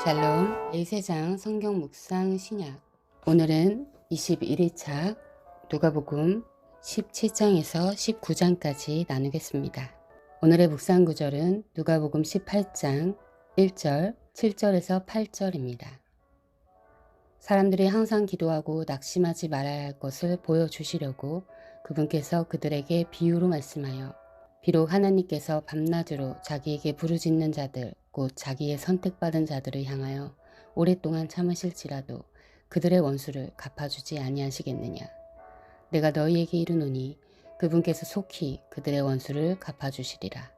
샬롬 제3장 성경 묵상 신약. 오늘은 21일차 누가복음 17장에서 19장까지 나누겠습니다. 오늘의 묵상 구절은 누가복음 18장 1절, 7절에서 8절입니다. 사람들이 항상 기도하고 낙심하지 말아야 할 것을 보여주시려고 그분께서 그들에게 비유로 말씀하여, 비록 하나님께서 밤낮으로 자기에게 부르짖는 자들 곧 자기의 선택받은 자들을 향하여 오랫동안 참으실지라도 그들의 원수를 갚아주지 아니하시겠느냐. 내가 너희에게 이르노니 그분께서 속히 그들의 원수를 갚아주시리라.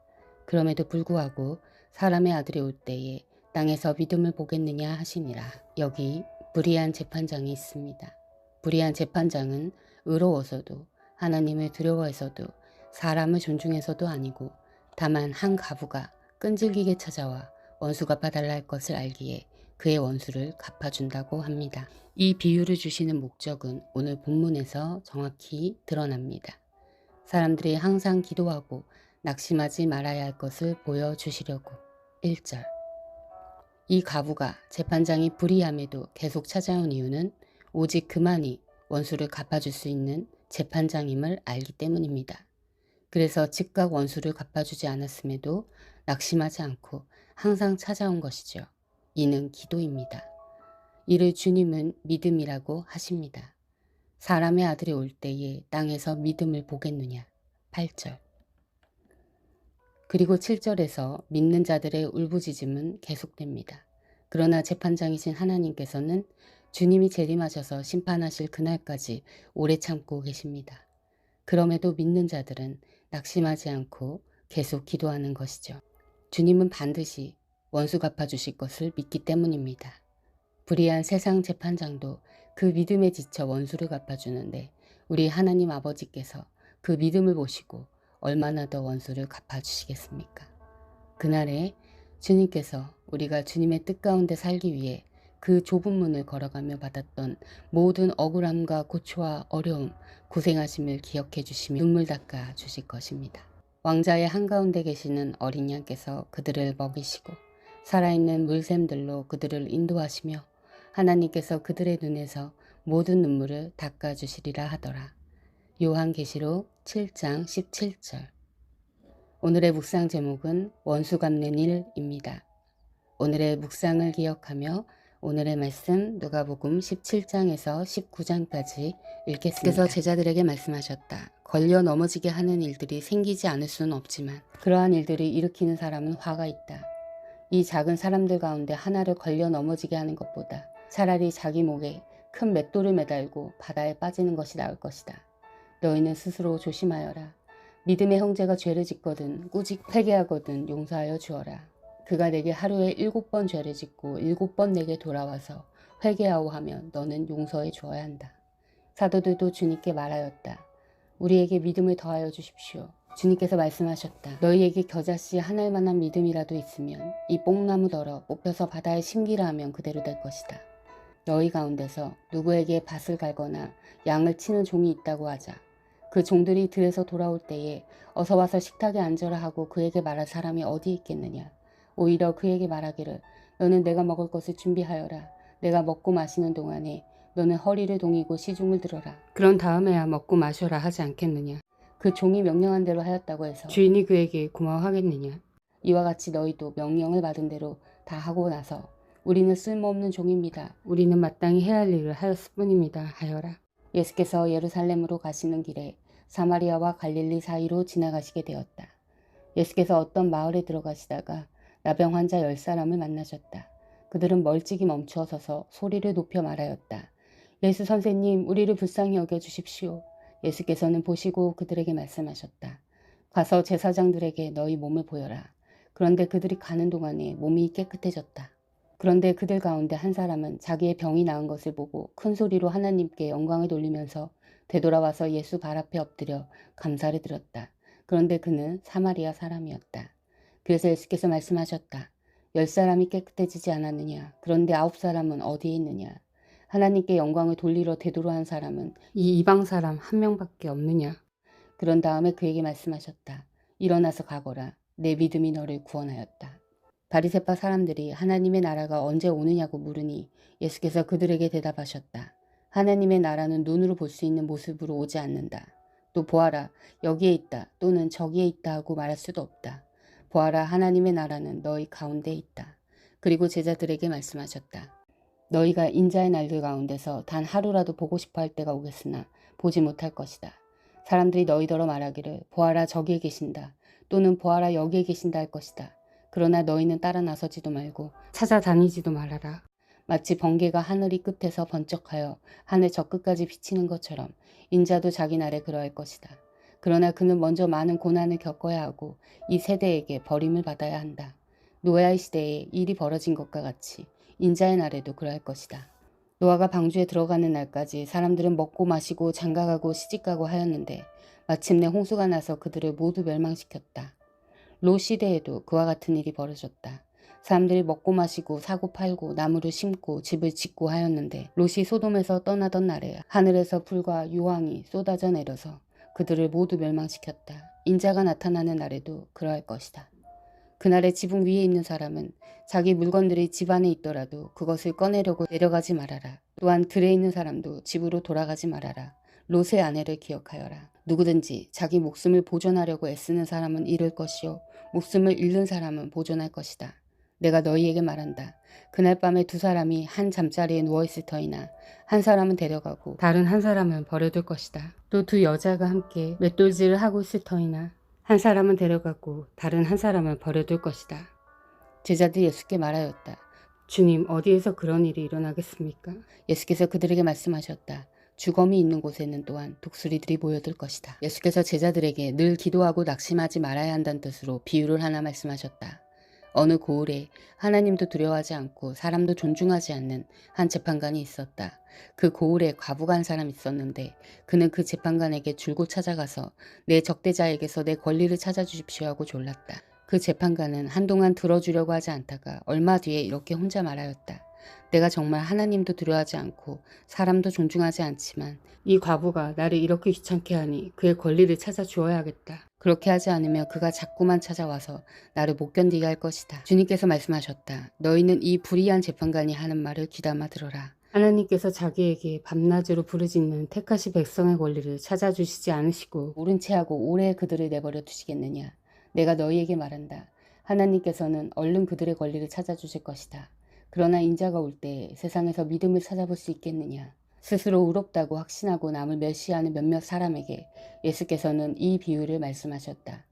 그럼에도 불구하고 사람의 아들이 올 때에 땅에서 믿음을 보겠느냐 하시니라. 여기 불의한 재판장이 있습니다. 불의한 재판장은 의로워서도 하나님을 두려워해서도 사람을 존중해서도 아니고, 다만 한 과부가 끈질기게 찾아와 원수 갚아달라 할 것을 알기에 그의 원수를 갚아준다고 합니다. 이 비유를 주시는 목적은 오늘 본문에서 정확히 드러납니다. 사람들이 항상 기도하고 낙심하지 말아야 할 것을 보여주시려고. 1절. 이 과부가 재판장이 불의함에도 계속 찾아온 이유는 오직 그만이 원수를 갚아줄 수 있는 재판장임을 알기 때문입니다. 그래서 즉각 원수를 갚아주지 않았음에도 낙심하지 않고 항상 찾아온 것이죠. 이는 기도입니다. 이를 주님은 믿음이라고 하십니다. 사람의 아들이 올 때에 땅에서 믿음을 보겠느냐. 8절. 그리고 7절에서 믿는 자들의 울부짖음은 계속됩니다. 그러나 재판장이신 하나님께서는 주님이 재림하셔서 심판하실 그날까지 오래 참고 계십니다. 그럼에도 믿는 자들은 낙심하지 않고 계속 기도하는 것이죠. 주님은 반드시 원수 갚아주실 것을 믿기 때문입니다. 불의한 세상 재판장도 그 믿음에 지쳐 원수를 갚아주는데, 우리 하나님 아버지께서 그 믿음을 보시고 얼마나 더 원수를 갚아주시겠습니까? 그날에 주님께서 우리가 주님의 뜻 가운데 살기 위해 그 좁은 문을 걸어가며 받았던 모든 억울함과 고초와 어려움, 고생하심을 기억해 주시며 눈물 닦아 주실 것입니다. 왕자의 한가운데 계시는 어린 양께서 그들을 먹이시고 살아있는 물샘들로 그들을 인도하시며 하나님께서 그들의 눈에서 모든 눈물을 닦아 주시리라 하더라. 요한계시록 7장 17절. 오늘의 묵상 제목은 원수 갚는 일입니다. 오늘의 묵상을 기억하며 오늘의 말씀 누가복음 17장에서 19장까지 읽겠습니다. 그래서 제자들에게 말씀하셨다. 걸려 넘어지게 하는 일들이 생기지 않을 수는 없지만 그러한 일들을 일으키는 사람은 화가 있다. 이 작은 사람들 가운데 하나를 걸려 넘어지게 하는 것보다 차라리 자기 목에 큰 맷돌을 매달고 바다에 빠지는 것이 나을 것이다. 너희는 스스로 조심하여라. 믿음의 형제가 죄를 짓거든 꾸짖 회개하거든 용서하여 주어라. 그가 내게 하루에 7번 죄를 짓고 7번 내게 돌아와서 회개하오 하면 너는 용서해 주어야 한다. 사도들도 주님께 말하였다. 우리에게 믿음을 더하여 주십시오. 주님께서 말씀하셨다. 너희에게 겨자씨 한 알만한 믿음이라도 있으면 이 뽕나무더러 뽑혀서 바다에 심기라 하면 그대로 될 것이다. 너희 가운데서 누구에게 밭을 갈거나 양을 치는 종이 있다고 하자. 그 종들이 들에서 돌아올 때에 어서 와서 식탁에 앉으라 하고 그에게 말할 사람이 어디 있겠느냐. 오히려 그에게 말하기를 너는 내가 먹을 것을 준비하여라. 내가 먹고 마시는 동안에 너는 허리를 동이고 시중을 들어라. 그런 다음에야 먹고 마셔라 하지 않겠느냐. 그 종이 명령한 대로 하였다고 해서 주인이 그에게 고마워하겠느냐. 이와 같이 너희도 명령을 받은 대로 다 하고 나서 우리는 쓸모없는 종입니다. 우리는 마땅히 해야 할 일을 하였을 뿐입니다. 하여라. 예수께서 예루살렘으로 가시는 길에 사마리아와 갈릴리 사이로 지나가시게 되었다. 예수께서 어떤 마을에 들어가시다가 나병 환자 10사람을 만나셨다. 그들은 멀찍이 멈추어 서서 소리를 높여 말하였다. 예수 선생님, 우리를 불쌍히 여겨주십시오. 예수께서는 보시고 그들에게 말씀하셨다. 가서 제사장들에게 너희 몸을 보여라. 그런데 그들이 가는 동안에 몸이 깨끗해졌다. 그런데 그들 가운데 한 사람은 자기의 병이 나은 것을 보고 큰 소리로 하나님께 영광을 돌리면서 되돌아와서 예수 발 앞에 엎드려 감사를 드렸다. 그런데 그는 사마리아 사람이었다. 그래서 예수께서 말씀하셨다. 10사람이 깨끗해지지 않았느냐? 그런데 9사람은 어디에 있느냐? 하나님께 영광을 돌리러 되돌아온 사람은 이 이방 사람 한 명밖에 없느냐? 그런 다음에 그에게 말씀하셨다. 일어나서 가거라. 내 믿음이 너를 구원하였다. 바리새파 사람들이 하나님의 나라가 언제 오느냐고 물으니 예수께서 그들에게 대답하셨다. 하나님의 나라는 눈으로 볼 수 있는 모습으로 오지 않는다. 또 보아라, 여기에 있다 또는 저기에 있다 하고 말할 수도 없다. 보아라, 하나님의 나라는 너희 가운데 있다. 그리고 제자들에게 말씀하셨다. 너희가 인자의 날들 가운데서 단 하루라도 보고 싶어 할 때가 오겠으나 보지 못할 것이다. 사람들이 너희더러 말하기를 보아라 저기에 계신다 또는 보아라 여기에 계신다 할 것이다. 그러나 너희는 따라 나서지도 말고 찾아다니지도 말아라. 마치 번개가 하늘이 끝에서 번쩍하여 하늘 저 끝까지 비치는 것처럼 인자도 자기 날에 그러할 것이다. 그러나 그는 먼저 많은 고난을 겪어야 하고 이 세대에게 버림을 받아야 한다. 노아의 시대에 일이 벌어진 것과 같이 인자의 날에도 그러할 것이다. 노아가 방주에 들어가는 날까지 사람들은 먹고 마시고 장가가고 시집가고 하였는데 마침내 홍수가 나서 그들을 모두 멸망시켰다. 롯 시대에도 그와 같은 일이 벌어졌다. 사람들이 먹고 마시고 사고 팔고 나무를 심고 집을 짓고 하였는데 롯이 소돔에서 떠나던 날에 하늘에서 불과 유황이 쏟아져 내려서 그들을 모두 멸망시켰다. 인자가 나타나는 날에도 그러할 것이다. 그날에 지붕 위에 있는 사람은 자기 물건들이 집 안에 있더라도 그것을 꺼내려고 내려가지 말아라. 또한 들에 있는 사람도 집으로 돌아가지 말아라. 롯의 아내를 기억하여라. 누구든지 자기 목숨을 보존하려고 애쓰는 사람은 잃을 것이요 목숨을 잃는 사람은 보존할 것이다. 내가 너희에게 말한다. 그날 밤에 두 사람이 한 잠자리에 누워있을 터이나 한 사람은 데려가고 다른 한 사람은 버려둘 것이다. 또 두 여자가 함께 맷돌질을 하고 있을 터이나 한 사람은 데려가고 다른 한 사람은 버려둘 것이다. 제자들이 예수께 말하였다. 주님, 어디에서 그런 일이 일어나겠습니까? 예수께서 그들에게 말씀하셨다. 주검이 있는 곳에는 또한 독수리들이 모여들 것이다. 예수께서 제자들에게 늘 기도하고 낙심하지 말아야 한다는 뜻으로 비유를 하나 말씀하셨다. 어느 고을에 하나님도 두려워하지 않고 사람도 존중하지 않는 한 재판관이 있었다. 그 고을에 과부가 한 사람이 있었는데 그는 그 재판관에게 줄곧 찾아가서 내 적대자에게서 내 권리를 찾아주십시오 하고 졸랐다. 그 재판관은 한동안 들어주려고 하지 않다가 얼마 뒤에 이렇게 혼자 말하였다. 내가 정말 하나님도 두려워하지 않고 사람도 존중하지 않지만 이 과부가 나를 이렇게 귀찮게 하니 그의 권리를 찾아 주어야겠다. 그렇게 하지 않으면 그가 자꾸만 찾아와서 나를 못 견디게 할 것이다. 주님께서 말씀하셨다. 너희는 이 불의한 재판관이 하는 말을 귀담아 들어라. 하나님께서 자기에게 밤낮으로 부르짖는 택하신 백성의 권리를 찾아주시지 않으시고 모른 채 하고 오래 그들을 내버려 두시겠느냐. 내가 너희에게 말한다. 하나님께서는 얼른 그들의 권리를 찾아주실 것이다. 그러나 인자가 올 때 세상에서 믿음을 찾아볼 수 있겠느냐. 스스로 의롭다고 확신하고 남을 멸시하는 몇몇 사람에게 예수께서는 이 비유를 말씀하셨다.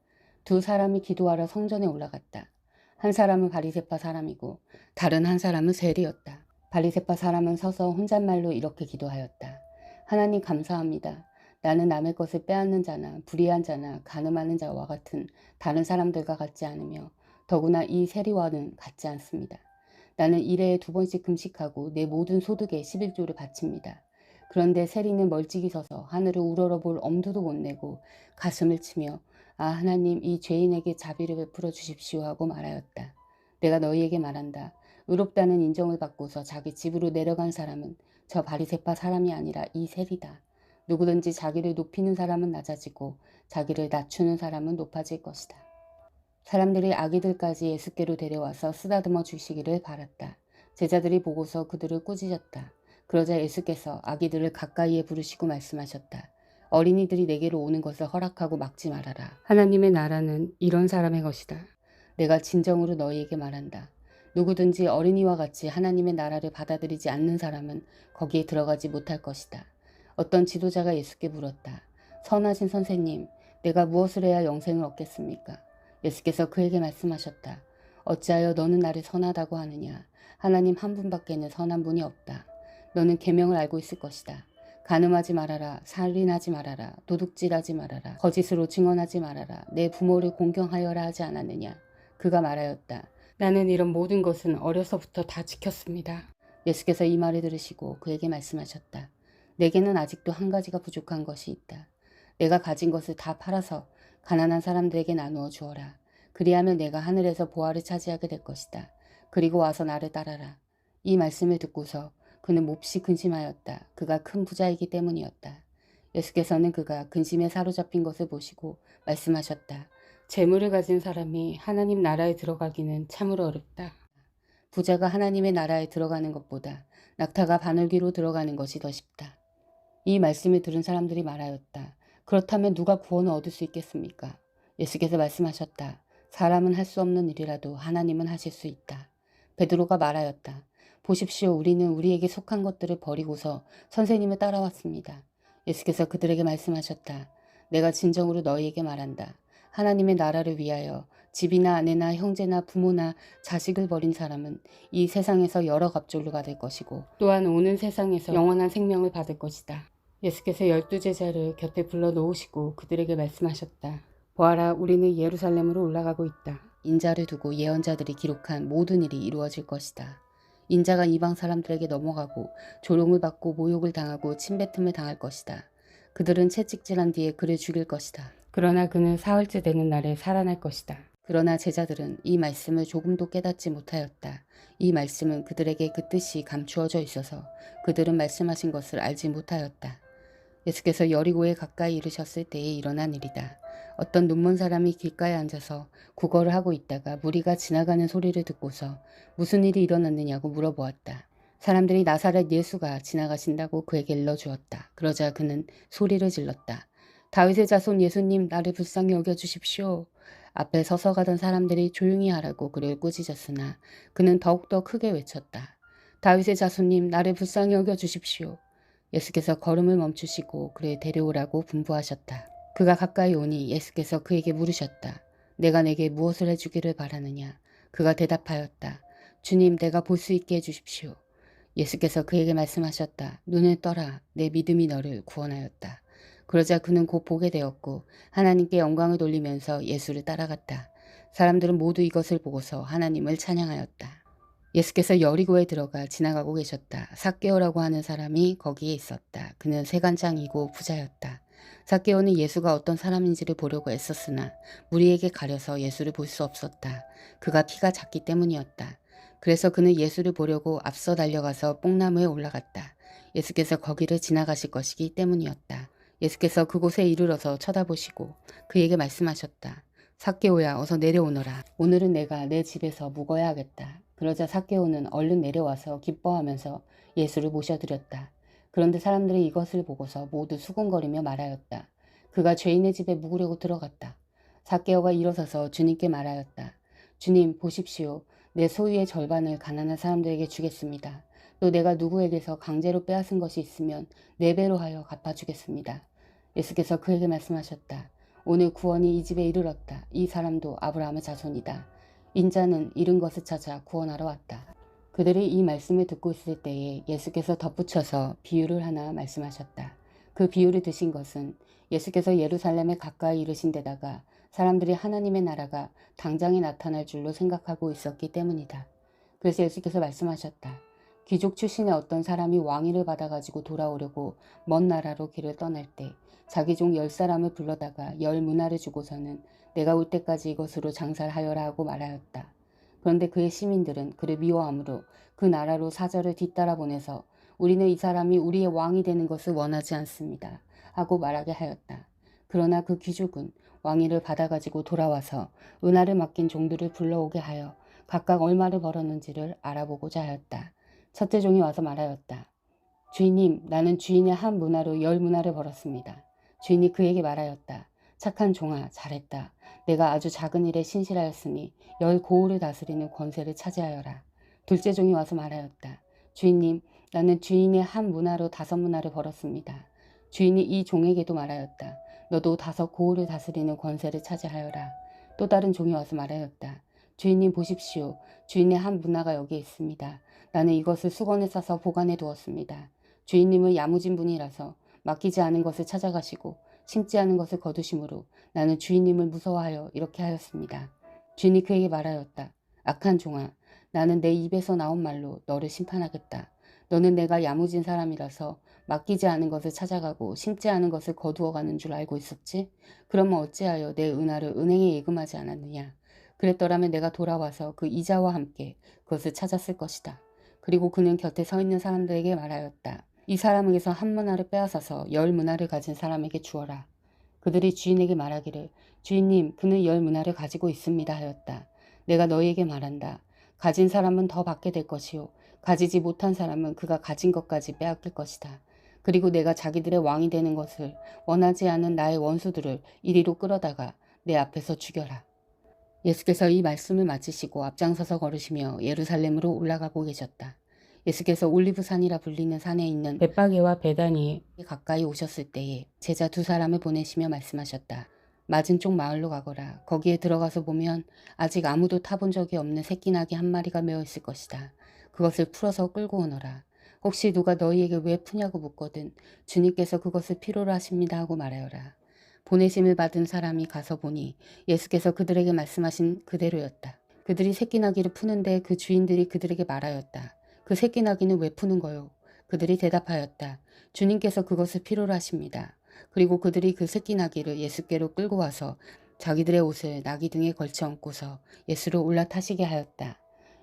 두 사람이 기도하러 성전에 올라갔다. 한 사람은 바리새파 사람이고 다른 한 사람은 세리였다. 바리새파 사람은 서서 혼잣말로 이렇게 기도하였다. 하나님 감사합니다. 나는 남의 것을 빼앗는 자나 불의한 자나 간음하는 자와 같은 다른 사람들과 같지 않으며 더구나 이 세리와는 같지 않습니다. 나는 일해에 2번씩 금식하고 내 모든 소득의 11조를 바칩니다. 그런데 세리는 멀찍이 서서 하늘을 우러러볼 엄두도 못 내고 가슴을 치며 아 하나님 이 죄인에게 자비를 베풀어 주십시오 하고 말하였다. 내가 너희에게 말한다. 의롭다는 인정을 받고서 자기 집으로 내려간 사람은 저 바리새파 사람이 아니라 이 세리다. 누구든지 자기를 높이는 사람은 낮아지고 자기를 낮추는 사람은 높아질 것이다. 사람들이 아기들까지 예수께로 데려와서 쓰다듬어 주시기를 바랐다. 제자들이 보고서 그들을 꾸짖었다. 그러자 예수께서 아기들을 가까이에 부르시고 말씀하셨다. 어린이들이 내게로 오는 것을 허락하고 막지 말아라. 하나님의 나라는 이런 사람의 것이다. 내가 진정으로 너희에게 말한다. 누구든지 어린이와 같이 하나님의 나라를 받아들이지 않는 사람은 거기에 들어가지 못할 것이다. 어떤 지도자가 예수께 물었다. 선하신 선생님, 내가 무엇을 해야 영생을 얻겠습니까? 예수께서 그에게 말씀하셨다. 어찌하여 너는 나를 선하다고 하느냐. 하나님 한 분밖에는 선한 분이 없다. 너는 계명을 알고 있을 것이다. 간음하지 말아라. 살인하지 말아라. 도둑질하지 말아라. 거짓으로 증언하지 말아라. 내 부모를 공경하여라 하지 않았느냐. 그가 말하였다. 나는 이런 모든 것은 어려서부터 다 지켰습니다. 예수께서 이 말을 들으시고 그에게 말씀하셨다. 내게는 아직도 한 가지가 부족한 것이 있다. 내가 가진 것을 다 팔아서 가난한 사람들에게 나누어 주어라. 그리하면 내가 하늘에서 보화를 차지하게 될 것이다. 그리고 와서 나를 따라라. 이 말씀을 듣고서 그는 몹시 근심하였다. 그가 큰 부자이기 때문이었다. 예수께서는 그가 근심에 사로잡힌 것을 보시고 말씀하셨다. 재물을 가진 사람이 하나님 나라에 들어가기는 참으로 어렵다. 부자가 하나님의 나라에 들어가는 것보다 낙타가 바늘귀로 들어가는 것이 더 쉽다. 이 말씀을 들은 사람들이 말하였다. 그렇다면 누가 구원을 얻을 수 있겠습니까? 예수께서 말씀하셨다. 사람은 할 수 없는 일이라도 하나님은 하실 수 있다. 베드로가 말하였다. 보십시오. 우리는 우리에게 속한 것들을 버리고서 선생님을 따라왔습니다. 예수께서 그들에게 말씀하셨다. 내가 진정으로 너희에게 말한다. 하나님의 나라를 위하여 집이나 아내나 형제나 부모나 자식을 버린 사람은 이 세상에서 여러 갑절로 받을 것이고 또한 오는 세상에서 영원한 생명을 받을 것이다. 예수께서 12제자를 곁에 불러 놓으시고 그들에게 말씀하셨다. 보아라, 우리는 예루살렘으로 올라가고 있다. 인자를 두고 예언자들이 기록한 모든 일이 이루어질 것이다. 인자가 이방 사람들에게 넘어가고 조롱을 받고 모욕을 당하고 침뱉음을 당할 것이다. 그들은 채찍질한 뒤에 그를 죽일 것이다. 그러나 그는 사흘째 되는 날에 살아날 것이다. 그러나 제자들은 이 말씀을 조금도 깨닫지 못하였다. 이 말씀은 그들에게 그 뜻이 감추어져 있어서 그들은 말씀하신 것을 알지 못하였다. 예수께서 여리고에 가까이 이르셨을 때에 일어난 일이다. 어떤 눈먼 사람이 길가에 앉아서 구걸을 하고 있다가 무리가 지나가는 소리를 듣고서 무슨 일이 일어났느냐고 물어보았다. 사람들이 나사렛 예수가 지나가신다고 그에게 일러주었다. 그러자 그는 소리를 질렀다. 다윗의 자손 예수님, 나를 불쌍히 여겨주십시오. 앞에 서서 가던 사람들이 조용히 하라고 그를 꾸짖었으나 그는 더욱더 크게 외쳤다. 다윗의 자손님, 나를 불쌍히 여겨주십시오. 예수께서 걸음을 멈추시고 그를 데려오라고 분부하셨다. 그가 가까이 오니 예수께서 그에게 물으셨다. 내가 내게 무엇을 해주기를 바라느냐? 그가 대답하였다. 주님, 내가 볼 수 있게 해주십시오. 예수께서 그에게 말씀하셨다. 눈을 떠라. 내 믿음이 너를 구원하였다. 그러자 그는 곧 보게 되었고 하나님께 영광을 돌리면서 예수를 따라갔다. 사람들은 모두 이것을 보고서 하나님을 찬양하였다. 예수께서 여리고에 들어가 지나가고 계셨다. 삭개오라고 하는 사람이 거기에 있었다. 그는 세간장이고 부자였다. 삭개오는 예수가 어떤 사람인지를 보려고 애썼으나 무리에게 가려서 예수를 볼 수 없었다. 그가 키가 작기 때문이었다. 그래서 그는 예수를 보려고 앞서 달려가서 뽕나무에 올라갔다. 예수께서 거기를 지나가실 것이기 때문이었다. 예수께서 그곳에 이르러서 쳐다보시고 그에게 말씀하셨다. 삭개오야, 어서 내려오너라. 오늘은 내가 내 집에서 묵어야 하겠다. 그러자 삭개오는 얼른 내려와서 기뻐하면서 예수를 모셔드렸다. 그런데 사람들이 이것을 보고서 모두 수군거리며 말하였다. 그가 죄인의 집에 묵으려고 들어갔다. 삭개오가 일어서서 주님께 말하였다. 주님, 보십시오. 내 소유의 절반을 가난한 사람들에게 주겠습니다. 또 내가 누구에게서 강제로 빼앗은 것이 있으면 4배로 하여 갚아주겠습니다. 예수께서 그에게 말씀하셨다. 오늘 구원이 이 집에 이르렀다. 이 사람도 아브라함의 자손이다. 인자는 잃은 것을 찾아 구원하러 왔다. 그들이 이 말씀을 듣고 있을 때에 예수께서 덧붙여서 비유를 하나 말씀하셨다. 그 비유를 드신 것은 예수께서 예루살렘에 가까이 이르신 데다가 사람들이 하나님의 나라가 당장에 나타날 줄로 생각하고 있었기 때문이다. 그래서 예수께서 말씀하셨다. 귀족 출신의 어떤 사람이 왕위를 받아가지고 돌아오려고 먼 나라로 길을 떠날 때 자기 종 10사람을 불러다가 10문화를 주고서는 내가 올 때까지 이것으로 장사를 하여라 하고 말하였다. 그런데 그의 시민들은 그를 미워하므로 그 나라로 사절을 뒤따라 보내서 우리는 이 사람이 우리의 왕이 되는 것을 원하지 않습니다. 하고 말하게 하였다. 그러나 그 귀족은 왕위를 받아가지고 돌아와서 은하를 맡긴 종들을 불러오게 하여 각각 얼마를 벌었는지를 알아보고자 하였다. 첫째 종이 와서 말하였다. 주인님, 나는 주인의 한 문화로 10문화를 벌었습니다. 주인이 그에게 말하였다. 착한 종아, 잘했다. 내가 아주 작은 일에 신실하였으니 10고을을 다스리는 권세를 차지하여라. 둘째 종이 와서 말하였다. 주인님, 나는 주인의 한 문화로 5문화를 벌었습니다. 주인이 이 종에게도 말하였다. 너도 5고을을 다스리는 권세를 차지하여라. 또 다른 종이 와서 말하였다. 주인님, 보십시오. 주인의 한 문화가 여기 있습니다. 나는 이것을 수건에 싸서 보관해 두었습니다. 주인님은 야무진 분이라서 맡기지 않은 것을 찾아가시고 심지 않은 것을 거두심으로 나는 주인님을 무서워하여 이렇게 하였습니다. 주인이 그에게 말하였다. 악한 종아, 나는 내 입에서 나온 말로 너를 심판하겠다. 너는 내가 야무진 사람이라서 맡기지 않은 것을 찾아가고 심지 않은 것을 거두어가는 줄 알고 있었지? 그러면 어찌하여 내 은하를 은행에 예금하지 않았느냐? 그랬더라면 내가 돌아와서 그 이자와 함께 그것을 찾았을 것이다. 그리고 그는 곁에 서 있는 사람들에게 말하였다. 이 사람에게서 한 문화를 빼앗아서 10문화를 가진 사람에게 주어라. 그들이 주인에게 말하기를 주인님 그는 열 문화를 가지고 있습니다 하였다. 내가 너희에게 말한다. 가진 사람은 더 받게 될 것이요 가지지 못한 사람은 그가 가진 것까지 빼앗길 것이다. 그리고 내가 자기들의 왕이 되는 것을 원하지 않은 나의 원수들을 이리로 끌어다가 내 앞에서 죽여라. 예수께서 이 말씀을 마치시고 앞장서서 걸으시며 예루살렘으로 올라가고 계셨다. 예수께서 올리브산이라 불리는 산에 있는 벳바게와 베다니에 가까이 오셨을 때에 제자 두 사람을 보내시며 말씀하셨다. 맞은 쪽 마을로 가거라. 거기에 들어가서 보면 아직 아무도 타본 적이 없는 새끼나귀 한 마리가 메어 있을 것이다. 그것을 풀어서 끌고 오너라. 혹시 누가 너희에게 왜 푸냐고 묻거든 주님께서 그것을 필요로 하십니다 하고 말하여라. 보내심을 받은 사람이 가서 보니 예수께서 그들에게 말씀하신 그대로였다. 그들이 새끼나귀를 푸는데 그 주인들이 그들에게 말하였다. 그 새끼나귀는 왜 푸는 거요? 그들이 대답하였다. 주님께서 그것을 필요로 하십니다. 그리고 그들이 그 새끼나귀를 예수께로 끌고 와서 자기들의 옷을 나귀 등에 걸쳐 얹고서 예수를 올라타시게 하였다.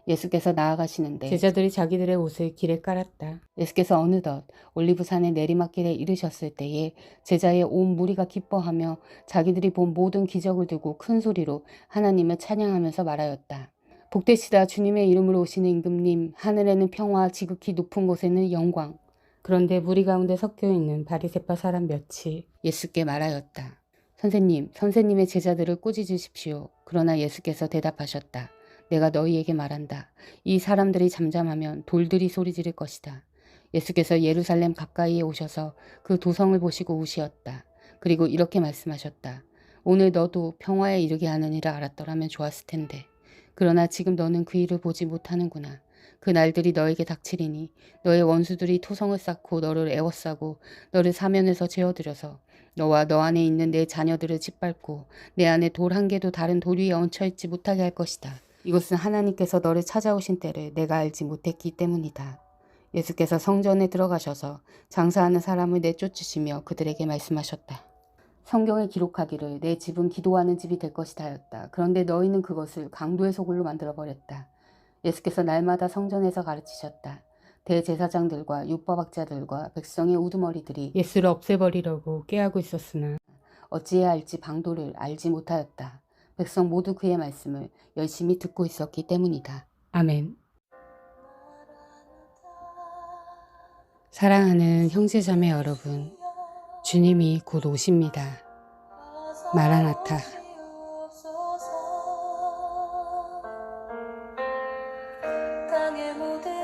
예수께서 나아가시는데 제자들이 자기들의 옷을 길에 깔았다. 예수께서 어느덧 올리브산의 내리막길에 이르셨을 때에 제자의 온 무리가 기뻐하며 자기들이 본 모든 기적을 두고 큰 소리로 하나님을 찬양하면서 말하였다. 복되시다 주님의 이름으로 오시는 임금님, 하늘에는 평화, 지극히 높은 곳에는 영광. 그런데 무리 가운데 섞여 있는 바리새파 사람 몇이 예수께 말하였다. 선생님의 제자들을 꾸짖으십시오. 그러나 예수께서 대답하셨다. 내가 너희에게 말한다. 이 사람들이 잠잠하면 돌들이 소리 지를 것이다. 예수께서 예루살렘 가까이에 오셔서 그 도성을 보시고 우시었다. 그리고 이렇게 말씀하셨다. 오늘 너도 평화에 이르게 하는 일을 알았더라면 좋았을 텐데. 그러나 지금 너는 그 일을 보지 못하는구나. 그 날들이 너에게 닥치리니 너의 원수들이 토성을 쌓고 너를 애워싸고 너를 사면에서 재어들여서 너와 너 안에 있는 내 자녀들을 짓밟고 내 안에 돌 한 개도 다른 돌 위에 얹혀있지 못하게 할 것이다. 이것은 하나님께서 너를 찾아오신 때를 내가 알지 못했기 때문이다. 예수께서 성전에 들어가셔서 장사하는 사람을 내쫓으시며 그들에게 말씀하셨다. 성경에 기록하기를 내 집은 기도하는 집이 될 것이다 하였다. 그런데 너희는 그것을 강도의 소굴로 만들어버렸다. 예수께서 날마다 성전에서 가르치셨다. 대제사장들과 율법학자들과 백성의 우두머리들이 예수를 없애버리려고 꾀하고 있었으나 어찌해야 할지 방도를 알지 못하였다. 백성 모두 그의 말씀을 열심히 듣고 있었기 때문이다. 아멘. 사랑하는 형제자매 여러분, 주님이 곧 오십니다. 마라나타. 땅의 모든